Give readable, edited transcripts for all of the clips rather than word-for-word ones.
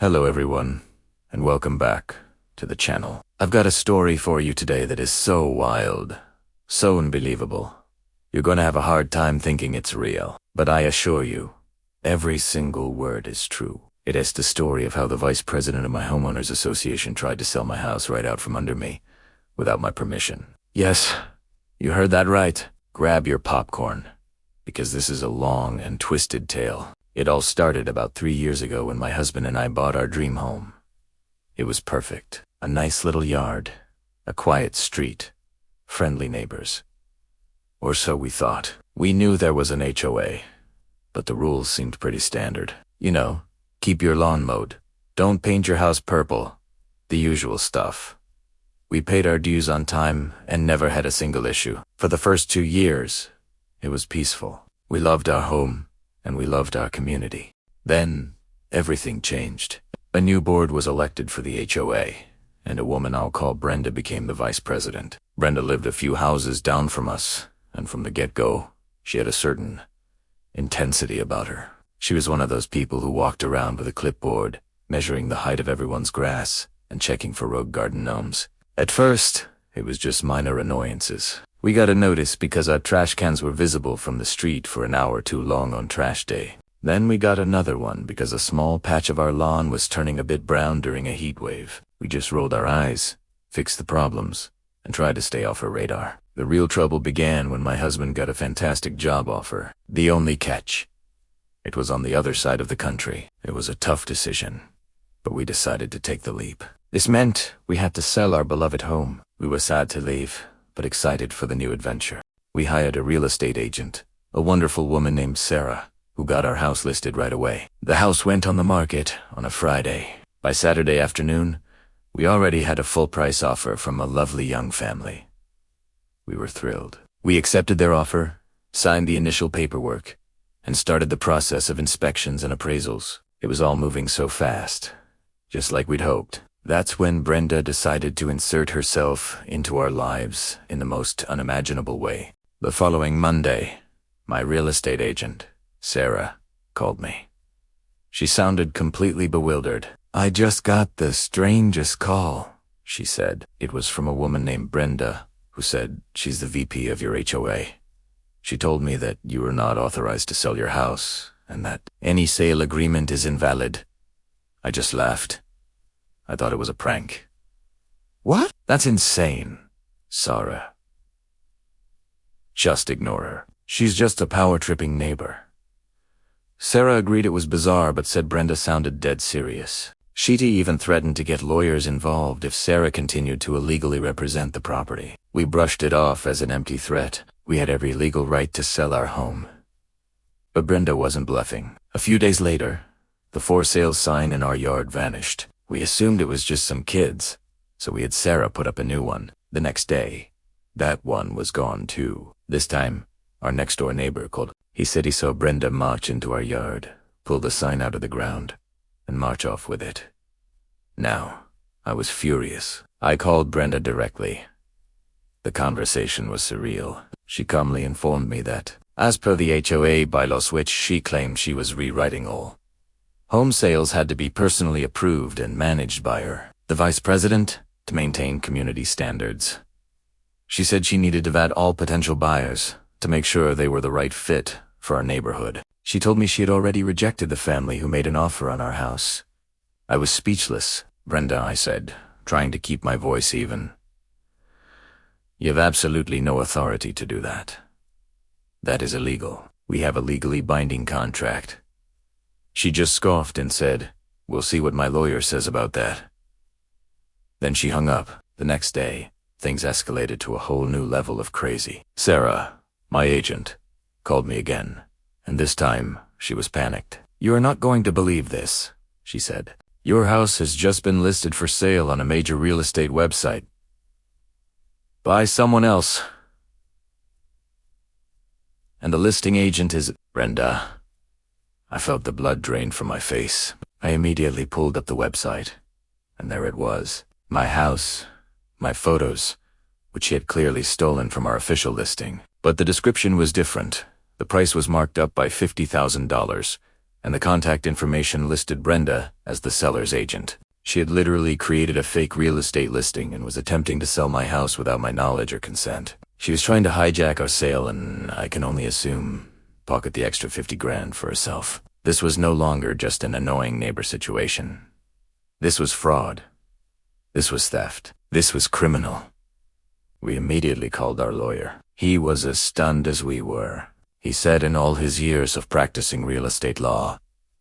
Hello everyone, and welcome back to the channel. I've got a story for you today that is so wild, so unbelievable. You're gonna have a hard time thinking it's real, but I assure you, every single word is true. It is the story of how the Vice President of my Homeowners Association tried to sell my house right out from under me, without my permission. Yes, you heard that right. Grab your popcorn, because this is a long and twisted tale. It all started about 3 years ago when my husband and I bought our dream home. It was perfect. A nice little yard, a quiet street, friendly neighbors. Or so we thought. We knew there was an HOA, but the rules seemed pretty standard. You know, keep your lawn mowed, don't paint your house purple, the usual stuff. We paid our dues on time and never had a single issue. For the first 2 years, it was peaceful. We loved our home, and we loved our community. Then, everything changed. A new board was elected for the HOA, and a woman I'll call Brenda became the vice president. Brenda lived a few houses down from us, and from the get-go, she had a certain intensity about her. She was one of those people who walked around with a clipboard, measuring the height of everyone's grass, and checking for rogue garden gnomes. At first, it was just minor annoyances. We got a notice because our trash cans were visible from the street for an hour too long on trash day. Then we got another one because a small patch of our lawn was turning a bit brown during a heat wave. We just rolled our eyes, fixed the problems, and tried to stay off her radar. The real trouble began when my husband got a fantastic job offer. The only catch: it was on the other side of the country. It was a tough decision, but we decided to take the leap. This meant we had to sell our beloved home. We were sad to leave, but excited for the new adventure. We hired a real estate agent, a wonderful woman named Sarah, who got our house listed right away. The house went on the market on a Friday. By Saturday afternoon, we already had a full-price offer from a lovely young family. We were thrilled. We accepted their offer, signed the initial paperwork, and started the process of inspections and appraisals. It was all moving so fast, just like we'd hoped. That's when Brenda decided to insert herself into our lives in the most unimaginable way. The following Monday, my real estate agent, Sarah, called me. She sounded completely bewildered. "I just got the strangest call," she said. It was from a woman named Brenda, who said she's the VP of your HOA. She told me that you are not authorized to sell your house, and that any sale agreement is invalid. I just laughed. I thought it was a prank. "What? That's insane, Sarah. Just ignore her. She's just a power-tripping neighbor." Sarah agreed it was bizarre, but said Brenda sounded dead serious. She'd even threatened to get lawyers involved if Sarah continued to illegally represent the property. We brushed it off as an empty threat. We had every legal right to sell our home. But Brenda wasn't bluffing. A few days later, the for sale sign in our yard vanished. We assumed it was just some kids, so we had Sarah put up a new one. The next day, that one was gone too. This time, our next-door neighbor called. He said he saw Brenda march into our yard, pull the sign out of the ground, and march off with it. Now, I was furious. I called Brenda directly. The conversation was surreal. She calmly informed me that, as per the HOA bylaws, which she claimed she was rewriting all, home sales had to be personally approved and managed by her, the vice president, to maintain community standards. She said she needed to vet all potential buyers to make sure they were the right fit for our neighborhood. She told me she had already rejected the family who made an offer on our house. I was speechless. "Brenda," I said, trying to keep my voice even, "you have absolutely no authority to do that. That is illegal. We have a legally binding contract." She just scoffed and said, "We'll see what my lawyer says about that." Then she hung up. The next day, things escalated to a whole new level of crazy. Sarah, my agent, called me again, and this time she was panicked. "You are not going to believe this," she said. "Your house has just been listed for sale on a major real estate website by someone else. And the listing agent is Brenda." I felt the blood drain from my face. I immediately pulled up the website, and there it was. My house, my photos, which she had clearly stolen from our official listing. But the description was different. The price was marked up by $50,000, and the contact information listed Brenda as the seller's agent. She had literally created a fake real estate listing and was attempting to sell my house without my knowledge or consent. She was trying to hijack our sale and, I can only assume, pocket the extra 50 grand for herself. This was no longer just an annoying neighbor situation. This was fraud. This was theft. This was criminal. We immediately called our lawyer. He was as stunned as we were. He said in all his years of practicing real estate law,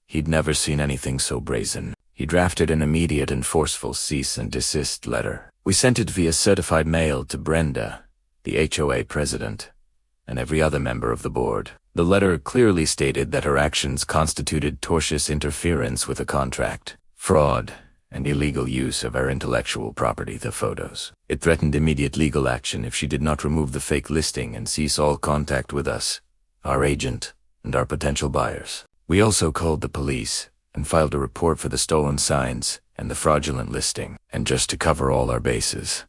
he'd never seen anything so brazen. He drafted an immediate and forceful cease and desist letter. We sent it via certified mail to Brenda, the HOA president, and every other member of the board. The letter clearly stated that her actions constituted tortious interference with a contract, fraud, and illegal use of our intellectual property, the photos. It threatened immediate legal action if she did not remove the fake listing and cease all contact with us, our agent, and our potential buyers. We also called the police and filed a report for the stolen signs and the fraudulent listing. And just to cover all our bases,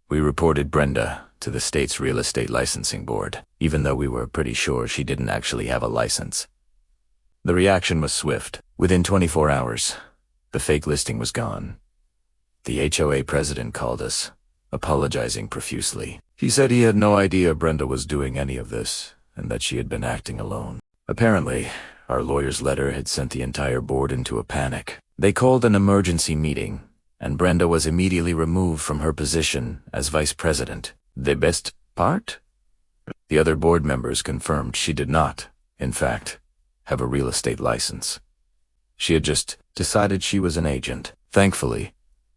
we reported Brenda to the state's real estate licensing board, even though we were pretty sure she didn't actually have a license. The reaction was swift. Within 24 hours, the fake listing was gone. The HOA president called us, apologizing profusely. He said he had no idea Brenda was doing any of this, and that she had been acting alone. Apparently, our lawyer's letter had sent the entire board into a panic. They called an emergency meeting, and Brenda was immediately removed from her position as vice president. The best part? The other board members confirmed she did not, in fact, have a real estate license. She had just decided she was an agent. Thankfully,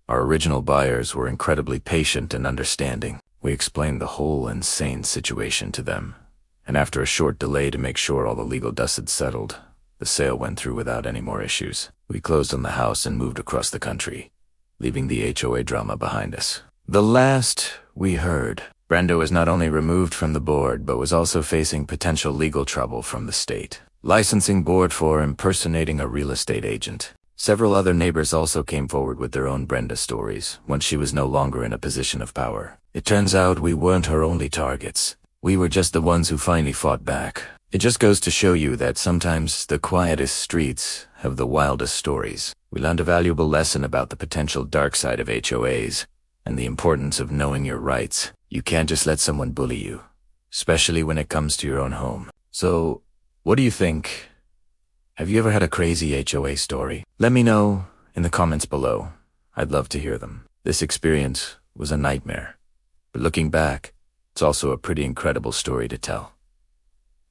our original buyers were incredibly patient and understanding. We explained the whole insane situation to them, and after a short delay to make sure all the legal dust had settled, the sale went through without any more issues. We closed on the house and moved across the country, leaving the HOA drama behind us. The last we heard, Brenda was not only removed from the board, but was also facing potential legal trouble from the state licensing board for impersonating a real estate agent. Several other neighbors also came forward with their own Brenda stories once she was no longer in a position of power. It turns out we weren't her only targets. We were just the ones who finally fought back. It just goes to show you that sometimes the quietest streets have the wildest stories. We learned a valuable lesson about the potential dark side of HOAs and the importance of knowing your rights. You can't just let someone bully you, especially when it comes to your own home. So, what do you think? Have you ever had a crazy HOA story? Let me know in the comments below. I'd love to hear them. This experience was a nightmare, but looking back, it's also a pretty incredible story to tell.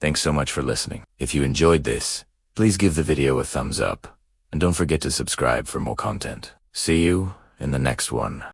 Thanks so much for listening. If you enjoyed this, please give the video a thumbs up, and don't forget to subscribe for more content. See you in the next one.